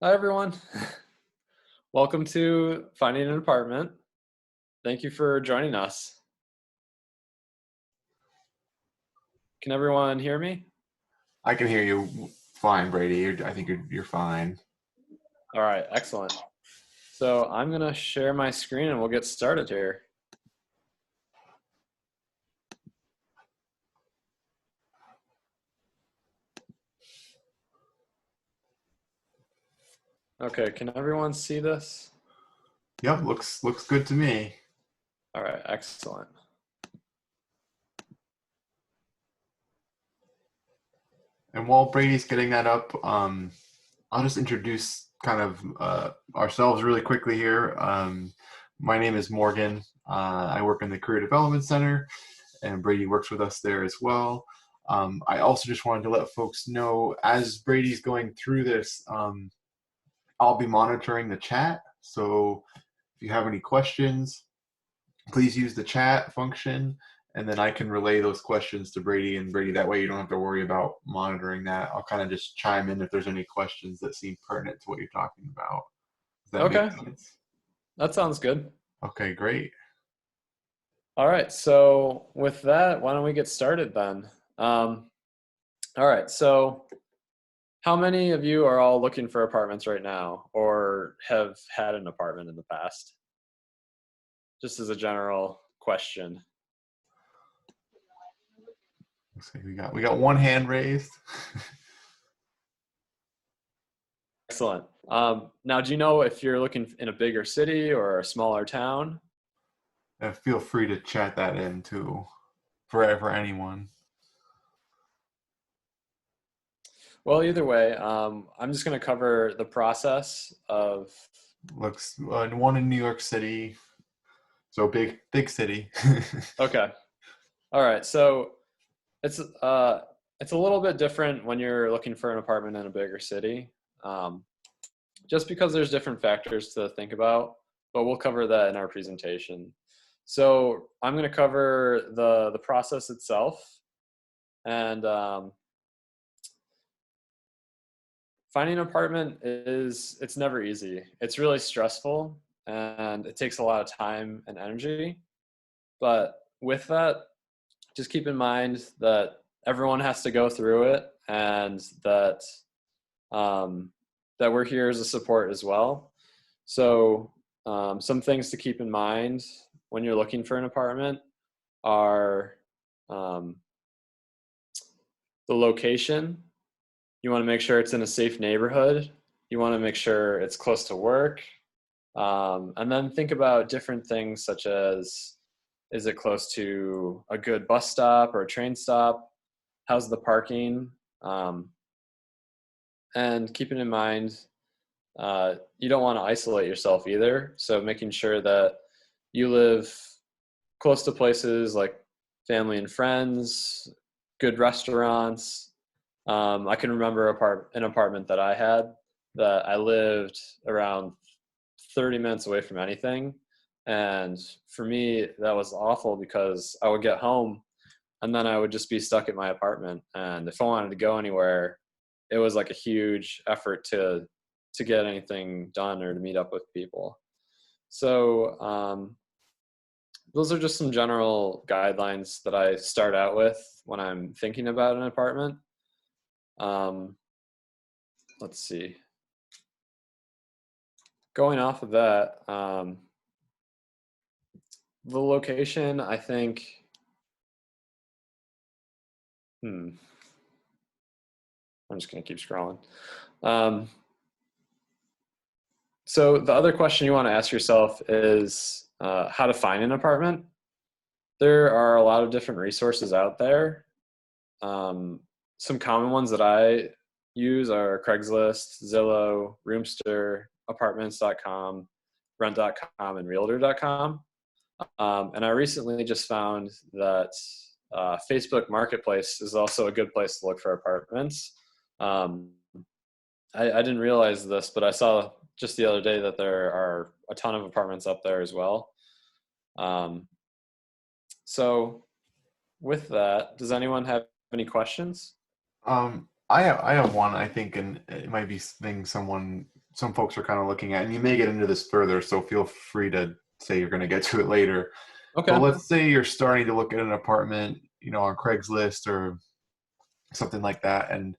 Hi, everyone. Welcome to Finding an Apartment. Thank you for joining us. Can everyone hear me? I can hear you fine, Brady. I think you're fine. All right, excellent. So I'm going to share my screen and we'll get started here. Okay, can everyone see this? Yep, looks good to me. All right, excellent. And while Brady's getting that up, I'll just introduce kind of ourselves really quickly here. My name is Morgan. I work in the Career Development Center, and Brady works with us there as well. I also just wanted to let folks know as Brady's going through this, I'll be monitoring the chat. So if you have any questions, please use the chat function, and then I can relay those questions to Brady. And Brady, that way you don't have to worry about monitoring that. I'll kind of just chime in if there's any questions that seem pertinent to what you're talking about. Does that make Okay, sense? that sounds good. Okay, great. All right, so with that, why don't we get started then? All right, so how many of you are all looking for apartments right now or have had an apartment in the past? Just as a general question. Let's see, we got one hand raised. Excellent. Now, do you know if you're looking in a bigger city or a smaller town? And feel free to chat that in too, for anyone. Well, either way, I'm just going to cover the process of. Looks one in New York City, so big city. Okay. All right. So it's it's a little bit different when you're looking for an apartment in a bigger city, um, just because there's different factors to think about. But we'll cover that in our presentation. So I'm going to cover the process itself, and finding an apartment it's never easy. It's really stressful and it takes a lot of time and energy. But with that, just keep in mind that everyone has to go through it and um, that we're here as a support as well. So some things to keep in mind when you're looking for an apartment are um, the location. You want to make sure it's in a safe neighborhood. You want to make sure it's close to work. And then think about different things such as, is it close to a good bus stop or a train stop? How's the parking? Um, and keeping in mind, you don't want to isolate yourself either. So making sure that you live close to places like family and friends, good restaurants. I can remember an apartment that I had that I lived around 30 minutes away from anything. And for me, that was awful because I would get home and then I would just be stuck at my apartment. And if I wanted to go anywhere, it was like a huge effort to get anything done or to meet up with people. So those are just some general guidelines that I start out with when I'm thinking about an apartment. Um, let's see. Going off of that, the location, I think, I'm just going to keep scrolling. So the other question you want to ask yourself is how to find an apartment. There are a lot of different resources out there. Some common ones that I use are Craigslist, Zillow, Roomster, apartments.com, rent.com, and realtor.com. And I recently just found that Facebook Marketplace is also a good place to look for apartments. Um, I didn't realize this, but I saw just the other day that there are a ton of apartments up there as well. Um, so with that, does anyone have any questions? I have one I think, and it might be thing someone some folks are kind of looking at, and you may get into this further, so feel free to say you're going to get to it later. But Okay. let's say you're starting to look at an apartment, on Craigslist or something like that, and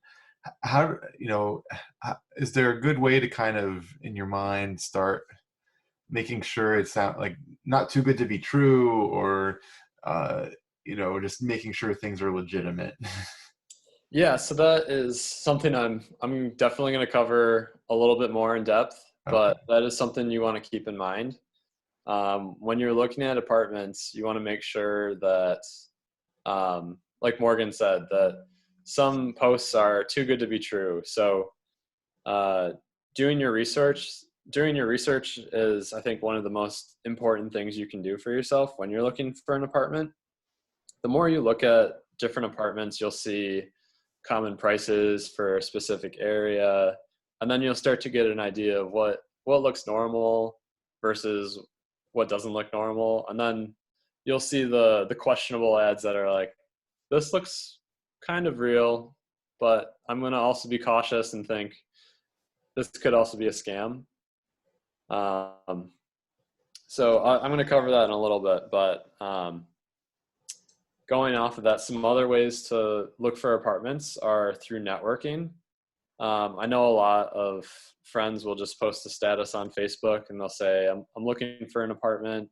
how, is there a good way to kind of in your mind start making sure it's not like not too good to be true, or uh, just making sure things are legitimate? Yeah, so that is something I'm definitely going to cover a little bit more in depth, Okay. but that is something you want to keep in mind. When you're looking at apartments, you want to make sure that, like Morgan said, that some posts are too good to be true. So uh, doing your research, doing your research is, I think, one of the most important things you can do for yourself when you're looking for an apartment. The more you look at different apartments, you'll see common prices for a specific area, and then you'll start to get an idea of what looks normal versus what doesn't look normal, and then you'll see the questionable ads that are like, this looks kind of real, but I'm going to also be cautious and think this could also be a scam. um, I'm going to cover that in a little bit, but going off of that, some other ways to look for apartments are through networking. I know a lot of friends will just post a status on Facebook and they'll say, I'm looking for an apartment.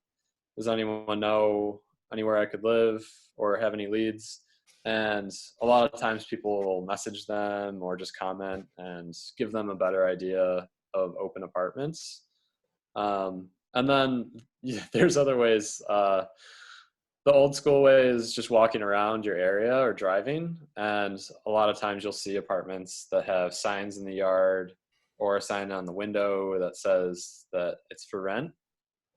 Does anyone know anywhere I could live or have any leads? And a lot of times people will message them or just comment and give them a better idea of open apartments. And then yeah, there's other ways. The old school way is just walking around your area or driving. And a lot of times you'll see apartments that have signs in the yard or a sign on the window that says that it's for rent.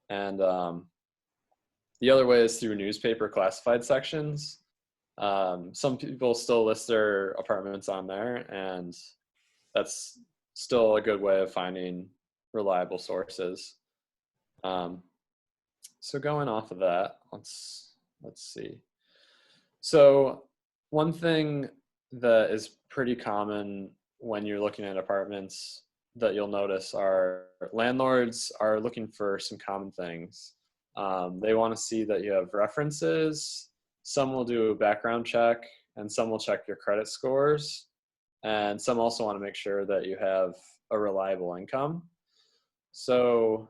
And the other way is through newspaper classified sections. Some people still list their apartments on there, and that's still a good way of finding reliable sources. Um, so going off of that, let's see. So one thing that is pretty common when you're looking at apartments that you'll notice are landlords are looking for some common things. They want to see that you have references. Some will do a background check, and some will check your credit scores. And some also want to make sure that you have a reliable income. So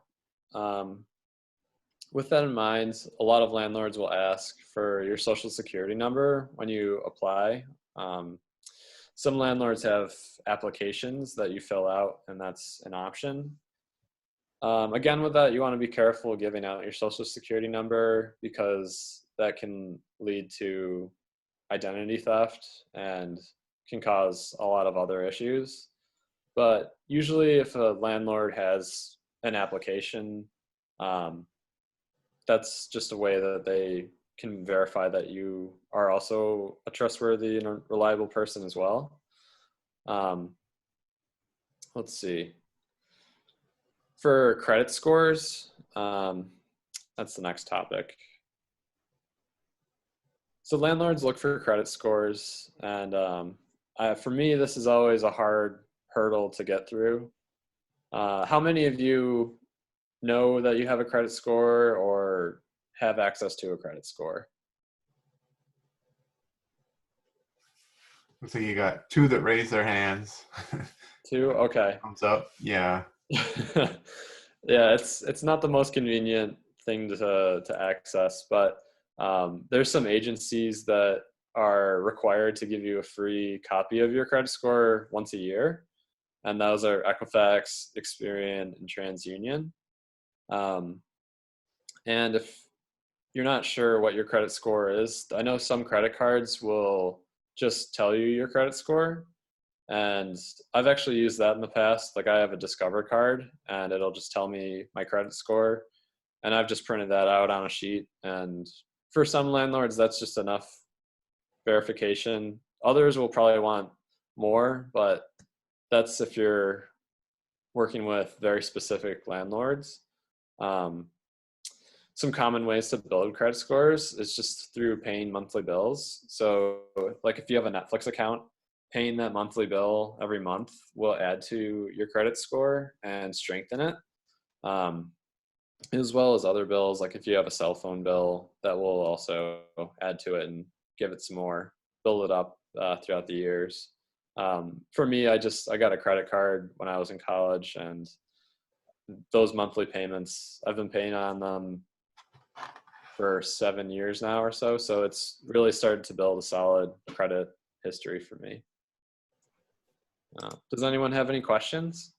um, with that in mind, a lot of landlords will ask for your social security number when you apply. Um, some landlords have applications that you fill out, and that's an option. Again, with that, you want to be careful giving out your social security number because that can lead to identity theft and can cause a lot of other issues. But usually, if a landlord has an application, um, that's just a way that they can verify that you are also a trustworthy and a reliable person as well. Um, let's see. For credit scores, that's the next topic. So landlords look for credit scores, and for me, this is always a hard hurdle to get through. How many of you know that you have a credit score or have access to a credit score? Looks like you got two that raise their hands. Two? Okay. Thumbs up. Yeah. Yeah, it's not the most convenient thing to access, but there's some agencies that are required to give you a free copy of your credit score once a year, and those are Equifax, Experian, and TransUnion. Um, and if you're not sure what your credit score is, I know some credit cards will just tell you your credit score, and I've actually used that in the past. Like I have a Discover card and it'll just tell me my credit score. And I've just printed that out on a sheet. And for some landlords, that's just enough verification. Others will probably want more, but that's if you're working with very specific landlords. Um, some common ways to build credit scores is just through paying monthly bills. So like if you have a Netflix account, paying that monthly bill every month will add to your credit score and strengthen it. Um, as well as other bills, like if you have a cell phone bill, that will also add to it and give it some more, build it up throughout the years. For me, I got a credit card when I was in college, and those monthly payments, I've been paying on them for 7 years now or so. So it's really started to build a solid credit history for me. Does anyone have any questions?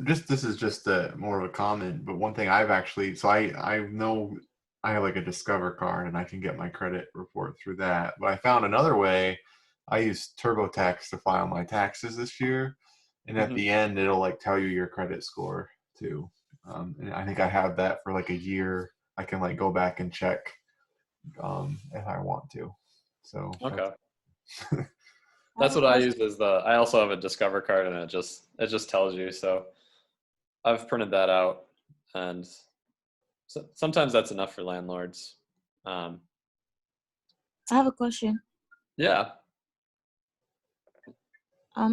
This is just more of a comment, but one thing I've actually, so I know I have like a Discover card and I can get my credit report through that. But I found another way. I use TurboTax to file my taxes this year, and at Mm-hmm. the end it'll like tell you your credit score too. And I think I have that for like a year. I can like go back and check if I want to. So Okay. I have That's a what I question. use I also have a Discover card, and it just tells you. So I've printed that out, and sometimes that's enough for landlords. Um, I have a question. yeah.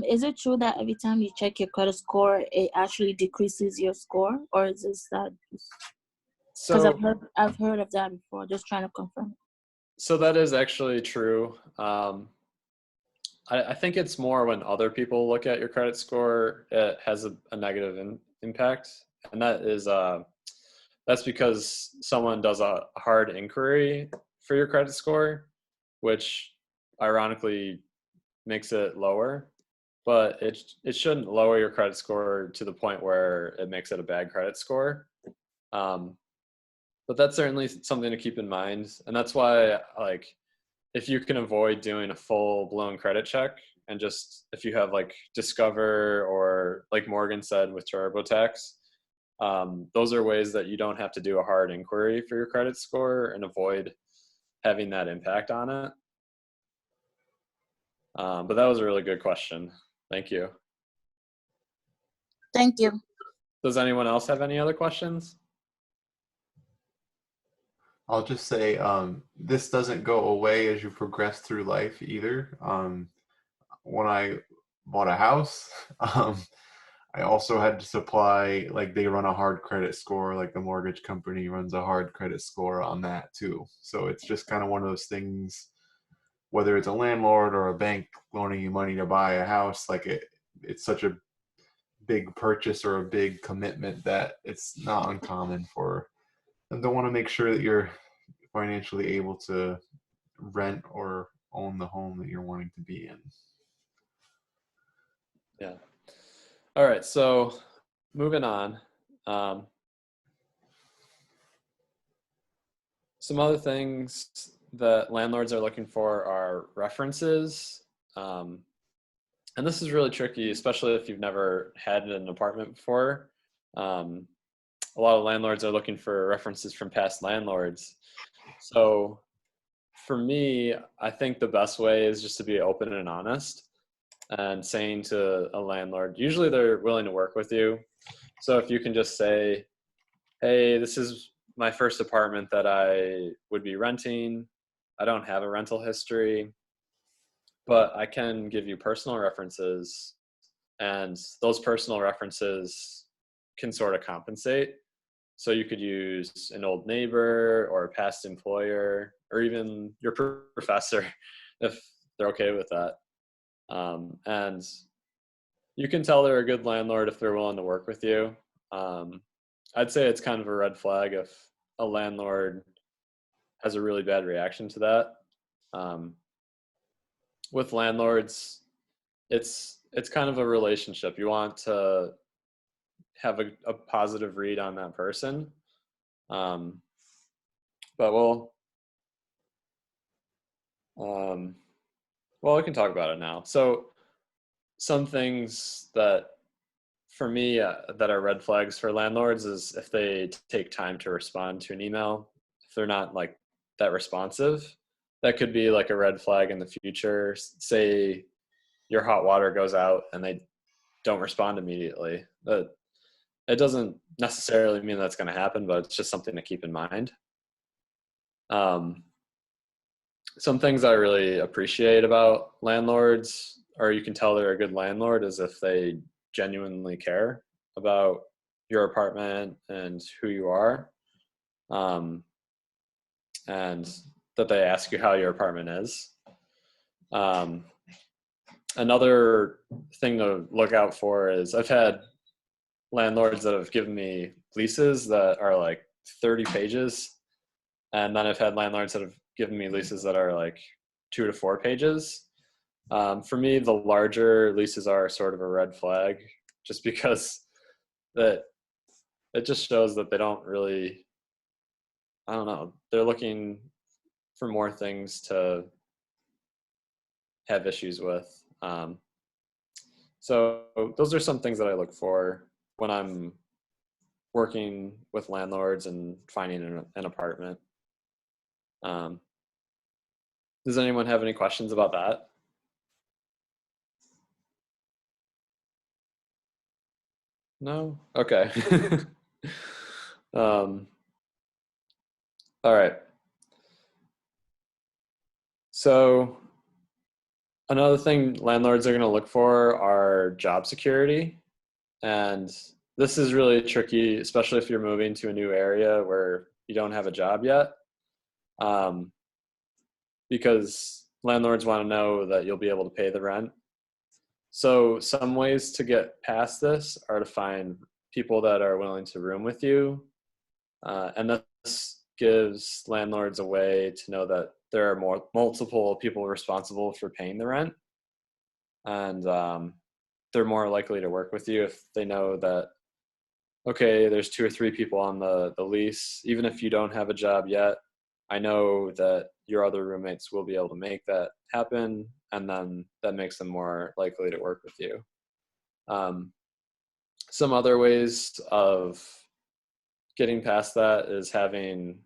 Is it true that every time you check your credit score, it actually decreases your score, or is this that? Because So I've heard of that before. Just trying to confirm. so that is actually true. I think it's more when other people look at your credit score, it has a negative impact, and that's because someone does a hard inquiry for your credit score, which ironically makes it lower. But it shouldn't lower your credit score to the point where it makes it a bad credit score. Um, but that's certainly something to keep in mind, and that's why, like, if you can avoid doing a full blown credit check, and just if you have like Discover, or like Morgan said with TurboTax, those are ways that you don't have to do a hard inquiry for your credit score and avoid having that impact on it. But that was a really good question. Thank you. Thank you. Does anyone else have any other questions? I'll just say this doesn't go away as you progress through life either. When I bought a house, I also had to supply, like, they run a hard credit score, like the mortgage company runs a hard credit score on that too. So it's just kind of one of those things, whether it's a landlord or a bank loaning you money to buy a house, like it's such a big purchase or a big commitment that it's not uncommon for them to want to make sure that you're financially able to rent or own the home that you're wanting to be in. Yeah. All right. So moving on. Some other things that landlords are looking for are references. And this is really tricky, especially if you've never had an apartment before. Um, a lot of landlords are looking for references from past landlords. So for me, I think the best way is just to be open and honest, and saying to a landlord, usually they're willing to work with you. So if you can just say, hey, this is my first apartment that I would be renting. I don't have a rental history, but I can give you personal references, and those personal references can sort of compensate. So you could use an old neighbor or a past employer, or even your professor if they're okay with that. And you can tell they're a good landlord if they're willing to work with you. I'd say it's kind of a red flag if a landlord has a really bad reaction to that. With landlords, it's kind of a relationship. You want to have a positive read on that person. But we can talk about it now. So some things that for me that are red flags for landlords is if they take time to respond to an email. If they're not like that responsive, that could be like a red flag in the future. Say your hot water goes out and they don't respond immediately. It doesn't necessarily mean that's going to happen, but it's just something to keep in mind. some things I really appreciate about landlords, or you can tell they're a good landlord, is if they genuinely care about your apartment and who you are, um, and that they ask you how your apartment is. Um, Another thing to look out for is I've had landlords that have given me leases that are like 30 pages. And then I've had landlords that have given me leases that are like 2 to 4 pages. For me, the larger leases are sort of a red flag, just because that it just shows that they don't really, I don't know, they're looking for more things to have issues with. So those are some things that I look for when I'm working with landlords and finding an apartment. Um, does anyone have any questions about that? No? Okay. um, all right. So another thing landlords are going to look for are job security. And this is really tricky, especially if you're moving to a new area where you don't have a job yet. Because landlords want to know that you'll be able to pay the rent. So some ways to get past this are to find people that are willing to room with you. And this gives landlords a way to know that there are multiple people responsible for paying the rent. And they're more likely to work with you if they know that, okay, there's 2 or 3 people on the lease. Even if you don't have a job yet, I know that your other roommates will be able to make that happen, and then that makes them more likely to work with you. Some other ways of getting past that is having,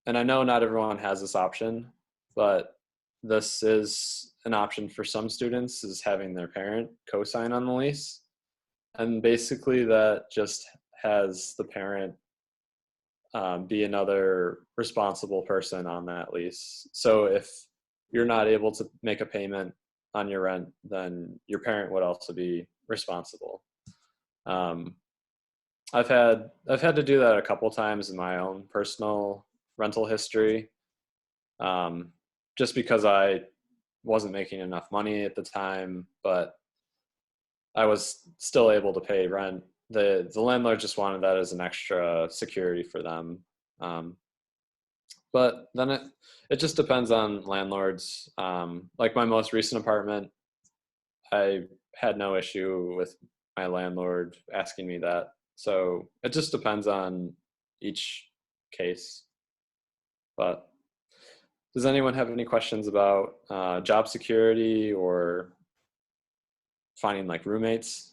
and I know not everyone has this option, but this is an option for some students, is having their parent co-sign on the lease. And basically that just has the parent be another responsible person on that lease. So if you're not able to make a payment on your rent, then your parent would also be responsible. I've had to do that a couple times in my own personal rental history, just because I wasn't making enough money at the time, but I was still able to pay rent. The landlord just wanted that as an extra security for them. But then it just depends on landlords. Like my most recent apartment, I had no issue with my landlord asking me that. So it just depends on each case. But does anyone have any questions about job security or finding like roommates?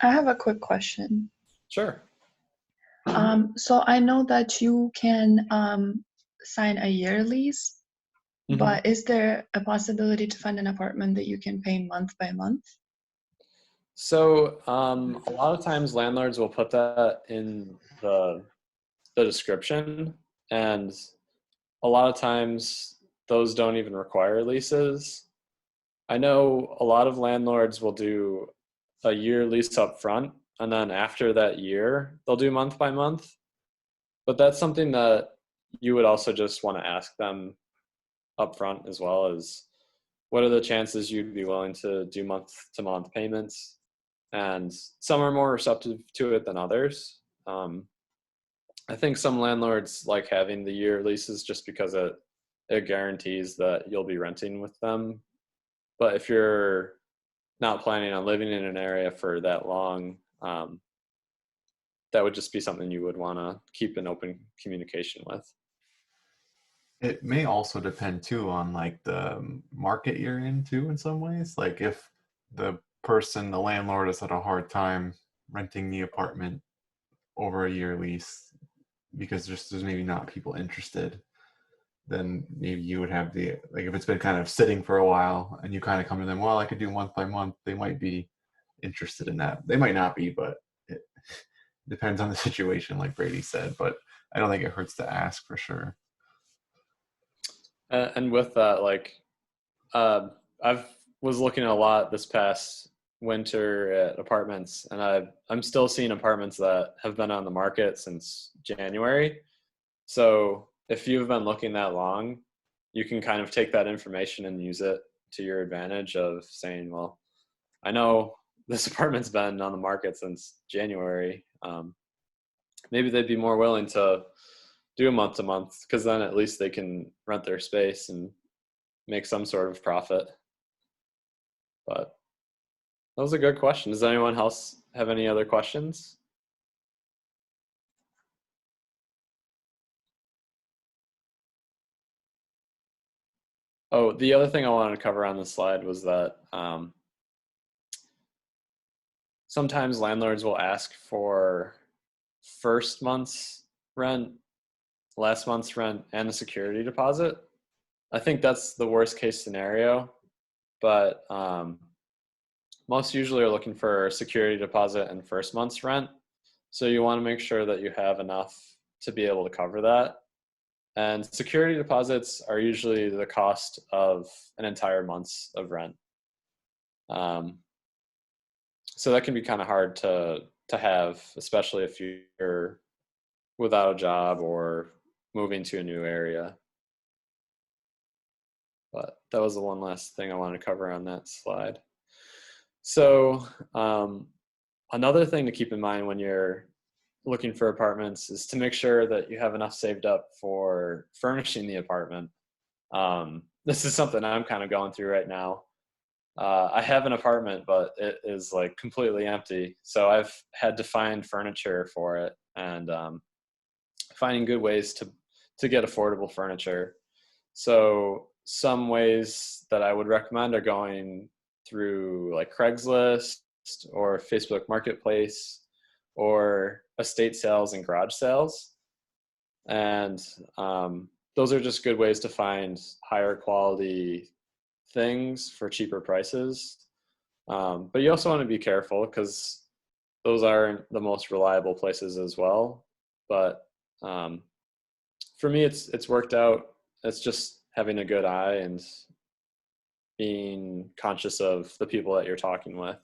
I have a quick question. Sure. So I know that you can sign a year lease, but is there a possibility to find an apartment that you can pay month by month? So a lot of times landlords will put that in the description, and a lot of times those don't even require leases. I know a lot of landlords will do a year lease up front, and then after that year they'll do month by month. But that's something that you would also just want to ask them up front, as well as what are the chances you'd be willing to do month to month payments. And some are more receptive to it than others. I think some landlords like having the year leases just because it guarantees that you'll be renting with them. But if you're not planning on living in an area for that long, that would just be something you would want to keep an open communication with. It may also depend too on like the market you're in too in some ways. Like if the landlord has had a hard time renting the apartment over a year lease because there's maybe not people interested, then maybe you would have like if it's been kind of sitting for a while and you kind of come to them, well, I could do month by month, they might be interested in that. They might not be, but it depends on the situation, like Brady said, but I don't think it hurts to ask for sure. And with that, like, I've was looking a lot this past winter at apartments, and I'm still seeing apartments that have been on the market since January. So if you've been looking that long, you can kind of take that information and use it to your advantage of saying, well, I know this apartment's been on the market since January. Maybe they'd be more willing to do a month to month, because then at least they can rent their space and make some sort of profit. But that was a good question. Does anyone else have any other questions? Oh, the other thing I wanted to cover on this slide was that sometimes landlords will ask for first month's rent, last month's rent, and a security deposit. I think that's the worst case scenario, but most usually are looking for a security deposit and first month's rent. So you want to make sure that you have enough to be able to cover that. And security deposits are usually the cost of an entire month's of rent. So that can be kind of hard to have, especially if you're without a job or moving to a new area. But that was the one last thing I wanted to cover on that slide. So another thing to keep in mind when you're looking for apartments is to make sure that you have enough saved up for furnishing the apartment. This is something I'm kind of going through right now. I have an apartment, but it is like completely empty. So I've had to find furniture for it, and finding good ways to get affordable furniture. So some ways that I would recommend are going through like Craigslist or Facebook Marketplace or estate sales and garage sales. And those are just good ways to find higher quality things for cheaper prices. But you also want to be careful, because those aren't the most reliable places as well. But for me, it's worked out. It's just having a good eye and being conscious of the people that you're talking with.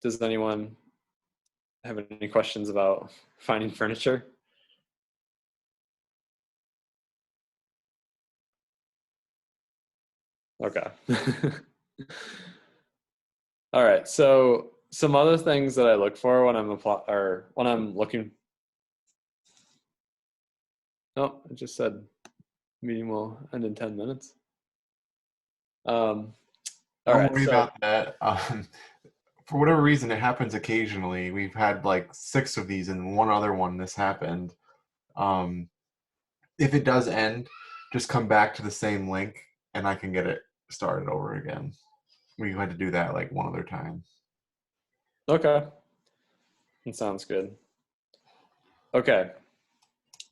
Does anyone have any questions about finding furniture? Okay. All right. So some other things that I look for when I'm looking. No, I just said meeting will end in 10 minutes. All Don't right. worry So about that. For whatever reason, it happens occasionally. We've had like 6 of these, and one other one this happened. If it does end, just come back to the same link, and I can get it started over again. We had to do that like one other time. okay, that sounds good. Okay.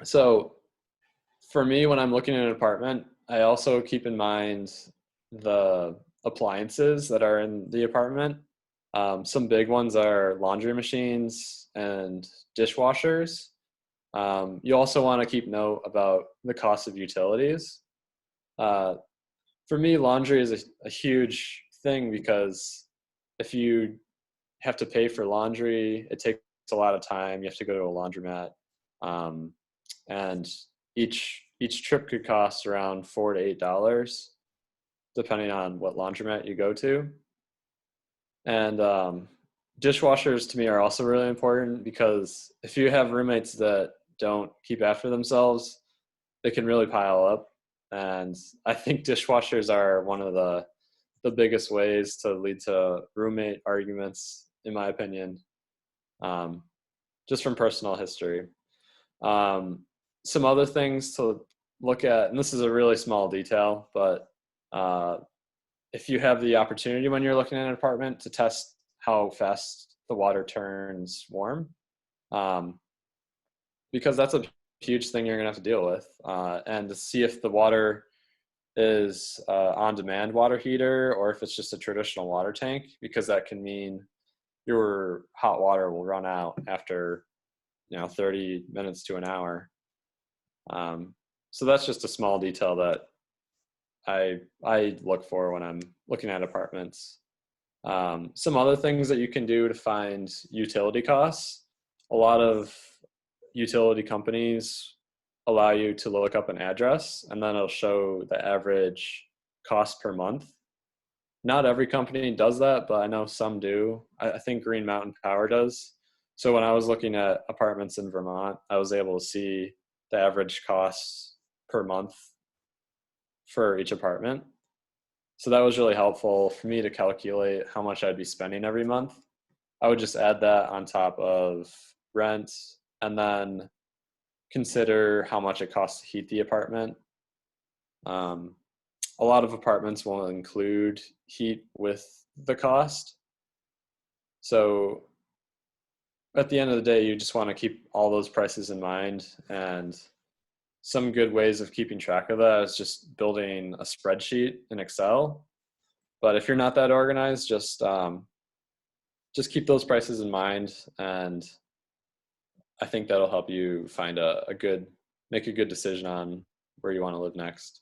So for me, when I'm looking at an apartment, I also keep in mind the appliances that are in the apartment. Some big ones are laundry machines and dishwashers. You also want to keep note about the cost of utilities. For me, laundry is a huge thing, because if you have to pay for laundry, it takes a lot of time. You have to go to a laundromat, and each trip could cost around $4 to $8, depending on what laundromat you go to. And dishwashers to me are also really important, because if you have roommates that don't keep after themselves, they can really pile up. And I think dishwashers are one of the biggest ways to lead to roommate arguments, in my opinion, just from personal history. Some other things to look at, and this is a really small detail, but if you have the opportunity when you're looking at an apartment to test how fast the water turns warm, because that's a huge thing you're going to have to deal with, and to see if the water is on-demand water heater or if it's just a traditional water tank, because that can mean your hot water will run out after 30 minutes to an hour. So that's just a small detail that I look for when I'm looking at apartments. Some other things that you can do to find utility costs. A lot of utility companies allow you to look up an address, and then it'll show the average cost per month. Not every company does that, but I know some do. I think Green Mountain Power does. So when I was looking at apartments in Vermont, I was able to see the average costs per month for each apartment. So that was really helpful for me to calculate how much I'd be spending every month. I would just add that on top of rent and then consider how much it costs to heat the apartment. A lot of apartments will include heat with the cost. So at the end of the day, you just want to keep all those prices in mind. And some good ways of keeping track of that is just building a spreadsheet in Excel. But if you're not that organized, just keep those prices in mind, and I think that'll help you find make a good decision on where you want to live next.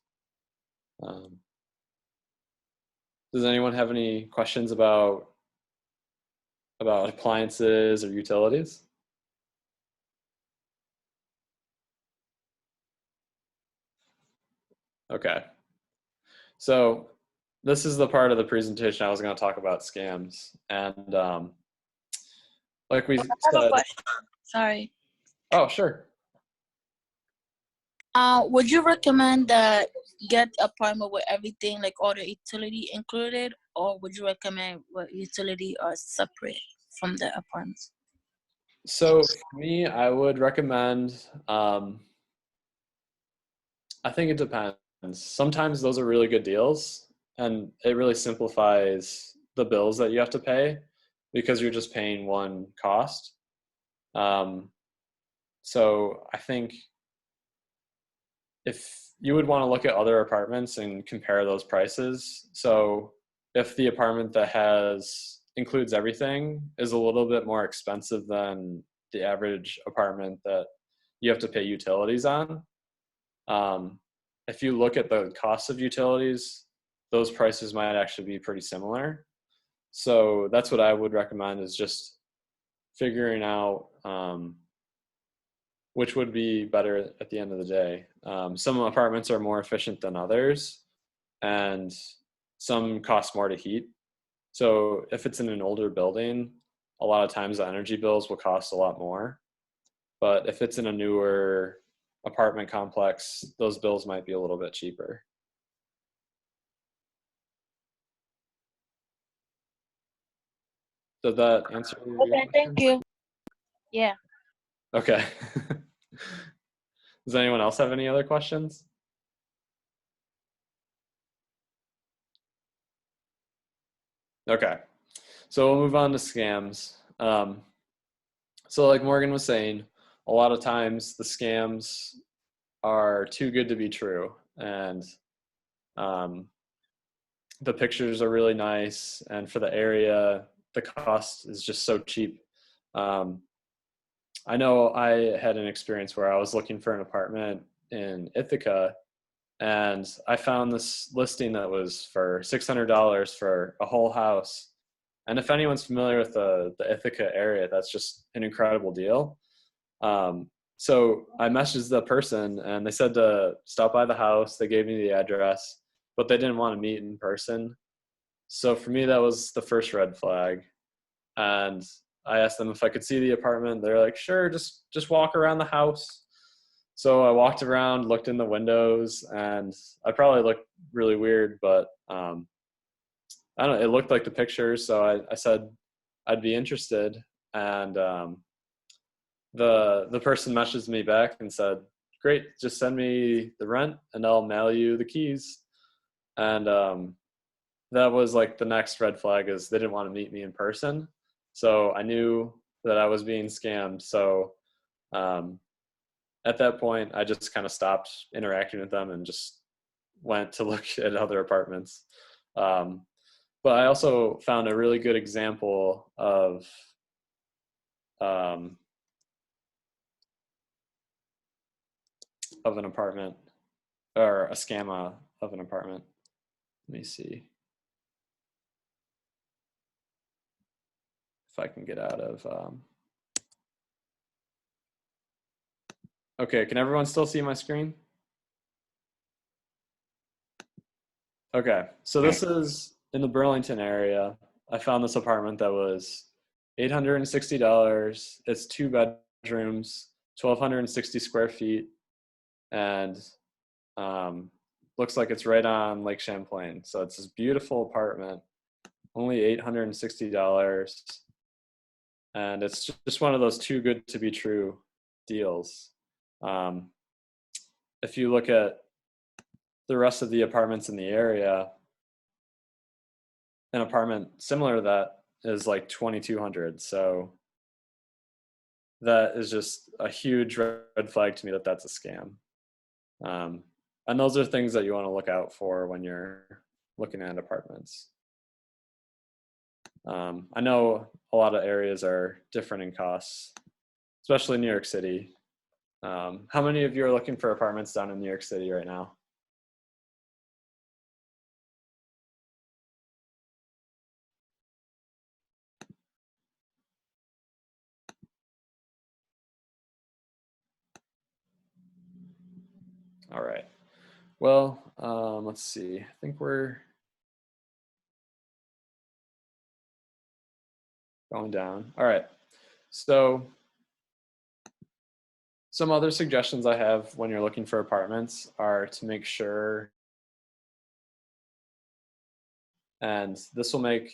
Does anyone have any questions about appliances or utilities? Okay. So this is the part of the presentation I was going to talk about scams. And like we I have a said, question. Sorry. oh, sure. Would you recommend that get apartment with everything, like all the utility included, or would you recommend what utility are separate from the apartments? So for me, I would recommend, I think it depends. Sometimes those are really good deals, and it really simplifies the bills that you have to pay because you're just paying one cost. So I think if you would want to look at other apartments and compare those prices. So if the apartment that includes everything is a little bit more expensive than the average apartment that you have to pay utilities on, if you look at the cost of utilities, those prices might actually be pretty similar. So that's what I would recommend, is just figuring out which would be better at the end of the day. Some apartments are more efficient than others, and some cost more to heat. So if it's in an older building, a lot of times the energy bills will cost a lot more. But if it's in a newer apartment complex, those bills might be a little bit cheaper. Did that answer your Okay, question? thank you. Yeah. Okay. Does anyone else have any other questions? Okay. So we'll move on to scams. So like Morgan was saying, a lot of times the scams are too good to be true. And the pictures are really nice. And for the area, the cost is just so cheap. I know I had an experience where I was looking for an apartment in Ithaca, and I found this listing that was for $600 for a whole house. And if anyone's familiar with the Ithaca area, that's just an incredible deal. So I messaged the person, and they said to stop by the house. They gave me the address, but they didn't want to meet in person. So for me, that was the first red flag. And I asked them if I could see the apartment. They're like, sure, just walk around the house. So I walked around, looked in the windows, and I probably looked really weird, but I don't know, it looked like the pictures. So I said I'd be interested. And the person messaged me back and said, great, just send me the rent and I'll mail you the keys. And that was like the next red flag, is they didn't want to meet me in person. So I knew that I was being scammed. So at that point, I just kind of stopped interacting with them and just went to look at other apartments. But I also found a really good example of of an apartment, or a scam of an apartment. Let me see if I can get out of. Okay, can everyone still see my screen? Okay, so this is in the Burlington area. I found this apartment that was $860. It's 2 bedrooms, 1,260 square feet, and looks like it's right on Lake Champlain. So it's this beautiful apartment, only $860. And it's just one of those too good to be true deals. If you look at the rest of the apartments in the area, an apartment similar to that is like $2,200. So that is just a huge red flag to me that that's a scam. And those are things that you want to look out for when you're looking at apartments. I know a lot of areas are different in costs, especially New York City. How many of you are looking for apartments down in New York City right now? All right. Well, let's see. I think we're going down. All right. So some other suggestions I have when you're looking for apartments are to make sure, and this will make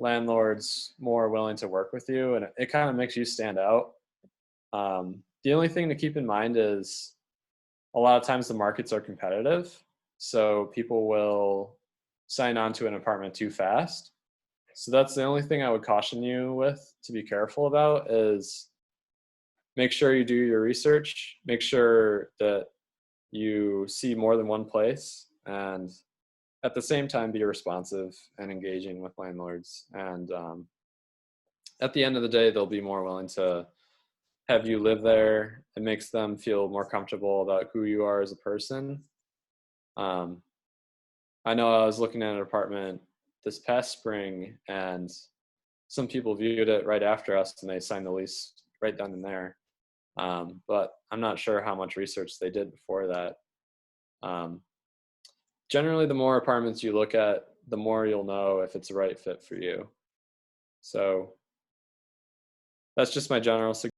landlords more willing to work with you, and it kind of makes you stand out. The only thing to keep in mind is a lot of times the markets are competitive, so people will sign on to an apartment too fast. So that's the only thing I would caution you with to be careful about is make sure you do your research, make sure that you see more than one place, and at the same time be responsive and engaging with landlords. And at the end of the day, they'll be more willing to have you live there. It makes them feel more comfortable about who you are as a person. I know I was looking at an apartment this past spring, and some people viewed it right after us and they signed the lease right down in there. But I'm not sure how much research they did before that. Generally, the more apartments you look at, the more you'll know if it's the right fit for you. So that's just my general suggestion.